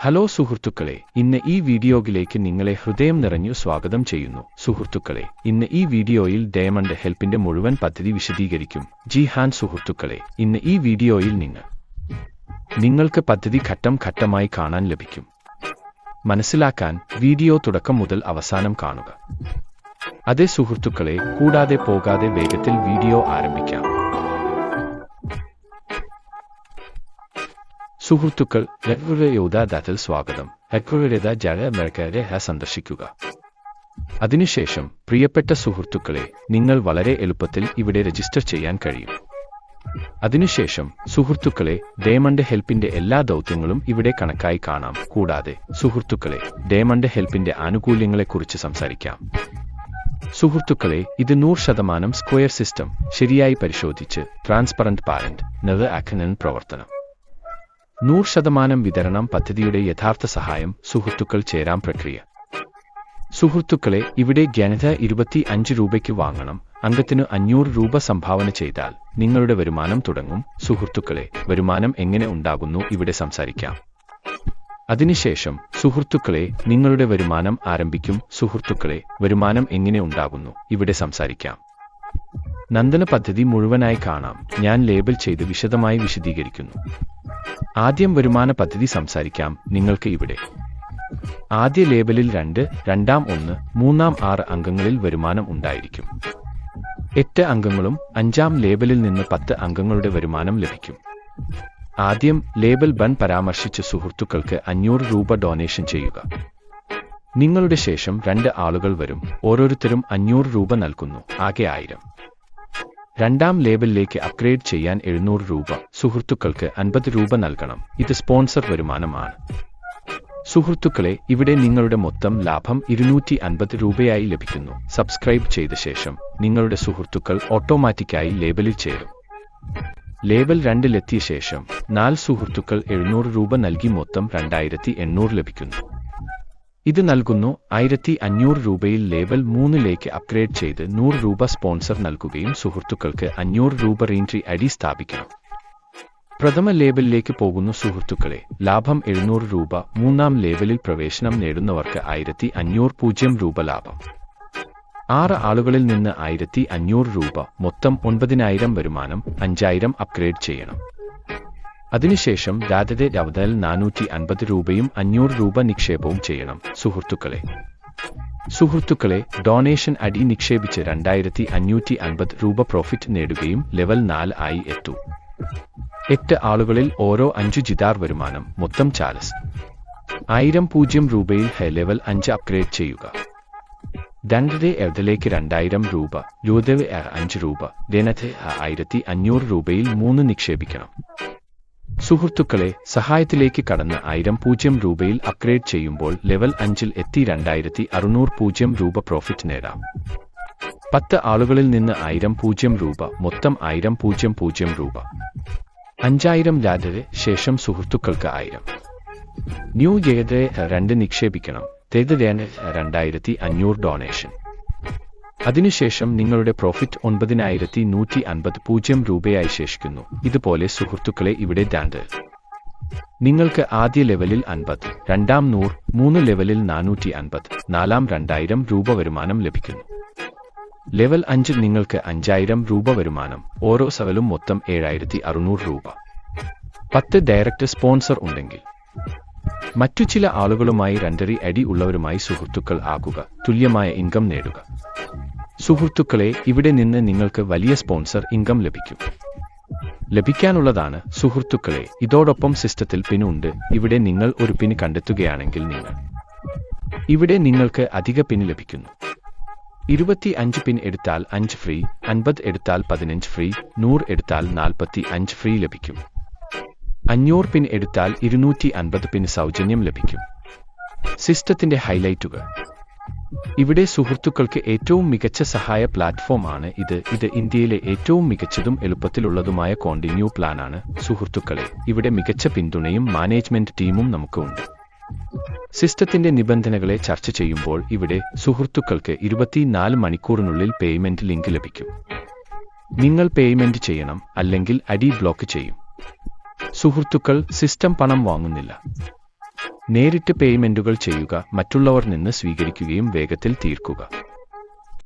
Hello സുഹൃത്തുക്കളെ, ഇന്ന് ഈ വീഡിയോയിലേക്ക് നിങ്ങളെ ഹൃദയം നിറഞ്ഞു സ്വാഗതം ചെയ്യുന്നു. സുഹൃത്തുക്കളെ, ഇന്ന് ഈ വീഡിയോയിൽ ഡയമണ്ട് ഹെൽപ്പിന്റെ മുഴുവൻ പദ്ധതി വിശദീകരിക്കും. സുഹൃത്തുക്കളെ, ഇന്ന് ഈ വീഡിയോയിൽ നിങ്ങൾക്ക് പദ്ധതി ഘട്ടം ഘട്ടമായി കാണാൻ ലഭിക്കും. മനസ്സിലാക്കാൻ വീഡിയോ തുടക്കം മുതൽ അവസാനം കാണുക. അതേ സുഹൃത്തുക്കളെ, കൂടാതെ പോകാതെ വേഗത്തിൽ വീഡിയോ ആരംഭിക്കാം. സുഹൃത്തുക്കൾ, യോദ്ധാത്തിൽ സ്വാഗതം. അമേരിക്കയെ സന്ദർശിക്കുക. അതിനുശേഷം പ്രിയപ്പെട്ട സുഹൃത്തുക്കളെ, നിങ്ങൾ വളരെ എളുപ്പത്തിൽ ഇവിടെ രജിസ്റ്റർ ചെയ്യാൻ കഴിയും. അതിനുശേഷം സുഹൃത്തുക്കളെ, ഡയമണ്ട് ഹെൽപ്പിന്റെ എല്ലാ ദൗത്യങ്ങളും ഇവിടെ കണക്കായി കാണാം. കൂടാതെ സുഹൃത്തുക്കളെ, ഡയമണ്ട് ഹെൽപ്പിന്റെ ആനുകൂല്യങ്ങളെക്കുറിച്ച് സംസാരിക്കാം. സുഹൃത്തുക്കളെ, ഇത് 100% സ്ക്വയർ സിസ്റ്റം ശരിയായി പരിശോധിച്ച് ട്രാൻസ്പറന്റ് പാരന്റ് പ്രവർത്തനം. 100% വിതരണം പദ്ധതിയുടെ യഥാർത്ഥ സഹായം. സുഹൃത്തുക്കൾ ചേരാം പ്രക്രിയ. സുഹൃത്തുക്കളെ, ഇവിടെ ഗണിത 25 രൂപയ്ക്ക് വാങ്ങണം. അംഗത്തിന് 500 രൂപ സംഭാവന ചെയ്താൽ നിങ്ങളുടെ വരുമാനം തുടങ്ങും. സുഹൃത്തുക്കളെ, വരുമാനം എങ്ങനെ ഉണ്ടാകുന്നു ഇവിടെ സംസാരിക്കാം. അതിനുശേഷം സുഹൃത്തുക്കളെ, നിങ്ങളുടെ വരുമാനം ആരംഭിക്കും. സുഹൃത്തുക്കളെ, വരുമാനം എങ്ങനെ ഉണ്ടാകുന്നു ഇവിടെ സംസാരിക്കാം. നന്ദന പദ്ധതി മുഴുവനായി കാണാം. ഞാൻ ലേബൽ ചെയ്ത് വിശദമായി വിശദീകരിക്കുന്നു. ആദ്യം വരുമാന പദ്ധതി സംസാരിക്കാം. നിങ്ങൾക്ക് ഇവിടെ ആദ്യ ലേബലിൽ 2, രണ്ടാം 1, മൂന്നാം 6 അംഗങ്ങളിൽ വരുമാനം ഉണ്ടായിരിക്കും. 8 അംഗങ്ങളും 5-ാം ലേബലിൽ നിന്ന് 10 അംഗങ്ങളുടെ വരുമാനം ലഭിക്കും. ആദ്യം ലേബൽ 1 പരാമർശിച്ച് സുഹൃത്തുക്കൾക്ക് 500 രൂപ ഡൊണേഷൻ ചെയ്യുക. നിങ്ങളുടെ ശേഷം 2 ആളുകൾ വരും. ഓരോരുത്തരും 500 രൂപ നൽകുന്നു. ആകെ 1000. രണ്ടാം ലേബലിലേക്ക് അപ്ഗ്രേഡ് ചെയ്യാൻ 700 രൂപ. സുഹൃത്തുക്കൾക്ക് 50 രൂപ നൽകണം. ഇത് സ്പോൺസർ വരുമാനമാണ്. സുഹൃത്തുക്കളെ, ഇവിടെ നിങ്ങളുടെ മൊത്തം ലാഭം 250 രൂപയായി ലഭിക്കുന്നു. സബ്സ്ക്രൈബ് ചെയ്ത ശേഷം നിങ്ങളുടെ സുഹൃത്തുക്കൾ ഓട്ടോമാറ്റിക്കായി ലേബലിൽ ചേരും. ലേബൽ 2-ലെത്തിയ ശേഷം 4 സുഹൃത്തുക്കൾ 700 രൂപ നൽകി മൊത്തം 2800 ലഭിക്കുന്നു. ഇത് നൽകുന്നു. 1500 രൂപയിൽ ലേബൽ 3-ലേക്ക് അപ്ഗ്രേഡ് ചെയ്ത് 100 രൂപ സ്പോൺസർ നൽകുകയും സുഹൃത്തുക്കൾക്ക് 500 രൂപ റീൻട്രി ഐഡി സ്ഥാപിക്കണം. പ്രഥമ ലേബലിലേക്ക് പോകുന്നു. സുഹൃത്തുക്കളെ, ലാഭം 700 രൂപ. 3-ാം ലേബലിൽ പ്രവേശനം നേടുന്നവർക്ക് 1500 രൂപ ലാഭം. 6 ആളുകളിൽ നിന്ന് 1500 രൂപ. മൊത്തം 9000 വരുമാനം. 5000 അപ്ഗ്രേഡ് ചെയ്യണം. അതിനുശേഷം രാജ്യത്തെ 450 രൂപയും 500 രൂപ നിക്ഷേപവും ചെയ്യണം. സുഹൃത്തുക്കളെ, ഡൊണേഷൻ അടി നിക്ഷേപിച്ച് 2550 രൂപ പ്രോഫിറ്റ് നേടുകയും ലെവൽ 4 ആയി എത്തൂ. 8 ആളുകളിൽ ഓരോ 5 ജിതാർ വരുമാനം. മൊത്തം 1000 രൂപയിൽ ലെവൽ 5 അപ്ഗ്രേഡ് ചെയ്യുക. 2-ലേക്ക് 2000 രൂപ. 5 രൂപ. 1500 രൂപയിൽ 3 നിക്ഷേപിക്കണം. സുഹൃത്തുക്കളെ, സഹായത്തിലേക്ക് കടന്ന് 1000 രൂപയിൽ അപ്ഗ്രേഡ് ചെയ്യുമ്പോൾ ലെവൽ 5-ൽ എത്തി 2600 രൂപ പ്രോഫിറ്റ് നേടാം. 10 ആളുകളിൽ നിന്ന് 1000 രൂപ. മൊത്തം 1000 രൂപ. 5000 ലാഭത്തിന് ശേഷം സുഹൃത്തുക്കൾക്ക് 1000 ന്യൂ ജയതെ 2 നിക്ഷേപിക്കണം. 2500 ഡൊണേഷൻ. അതിനുശേഷം നിങ്ങളുടെ പ്രോഫിറ്റ് 9150 രൂപയായി ശേഷിക്കുന്നു. ഇതുപോലെ സുഹൃത്തുക്കളെ, ഇവിടെ നിങ്ങൾക്ക് ആദ്യ ലെവലിൽ 50, രണ്ടാം 100, 3 ലെവലിൽ 450, 4-ാം 2000 രൂപ വരുമാനം ലഭിക്കുന്നു. ലെവൽ 5 നിങ്ങൾക്ക് 5000 രൂപ വരുമാനം. ഓരോ സവലും മൊത്തം 7600 രൂപ. 10 ഡയറക്റ്റ് സ്പോൺസർ ഉണ്ടെങ്കിൽ മറ്റു ചില ആളുകളുമായി രണ്ടറി ഐഡി ഉള്ളവരുമായി സുഹൃത്തുക്കൾ ആകുക. തുല്യമായ ഇൻകം നേടുക. സുഹൃത്തുക്കളെ, ഇവിടെ നിന്ന് നിങ്ങൾക്ക് വലിയ സ്പോൺസർ ഇൻകം ലഭിക്കാനുള്ളതാണ്. സുഹൃത്തുക്കളെ, ഇതോടൊപ്പം സിസ്റ്റത്തിൽ പിൻ ഉണ്ട്. ഇവിടെ നിങ്ങൾ ഒരു പിൻ കണ്ടെത്തുകയാണെങ്കിൽ ഇവിടെ നിങ്ങൾക്ക് അധിക പിൻ ലഭിക്കുന്നു. 25 പിൻ എടുത്താൽ 5 ഫ്രീ, 50 എടുത്താൽ 15 ഫ്രീ, 100 എടുത്താൽ 45 ഫ്രീ ലഭിക്കും. 500 പിൻ എടുത്താൽ 250 പിൻ സൗജന്യം ലഭിക്കും. സിസ്റ്റത്തിന്റെ ഹൈലൈറ്റുകൾ. ഇവിടെ സുഹൃത്തുക്കൾക്ക് ഏറ്റവും മികച്ച സഹായ പ്ലാറ്റ്ഫോം ആണ് ഇത്. ഇന്ത്യയിലെ ഏറ്റവും മികച്ചതും എളുപ്പത്തിലുള്ളതുമായ കോണ്ടിന്യൂ പ്ലാൻ ആണ്. സുഹൃത്തുക്കളെ, ഇവിടെ മികച്ച പിന്തുണയും മാനേജ്മെന്റ് ടീമും നമുക്ക് ഉണ്ട്. സിസ്റ്റത്തിന്റെ നിബന്ധനകളെ ചർച്ച ചെയ്യുമ്പോൾ ഇവിടെ സുഹൃത്തുക്കൾക്ക് 24 മണിക്കൂറിനുള്ളിൽ പേയ്മെന്റ് ലിങ്ക് ലഭിക്കും. നിങ്ങൾ പേയ്മെന്റ് ചെയ്യണം, അല്ലെങ്കിൽ ഐഡി ബ്ലോക്ക് ചെയ്യും. സുഹൃത്തുക്കൾ, സിസ്റ്റം പണം വാങ്ങുന്നില്ല. നേരിട്ട് പേയ്മെന്റുകൾ ചെയ്യുക, മറ്റുള്ളവർ നിന്ന് സ്വീകരിക്കുകയും വേഗത്തിൽ തീർക്കുക.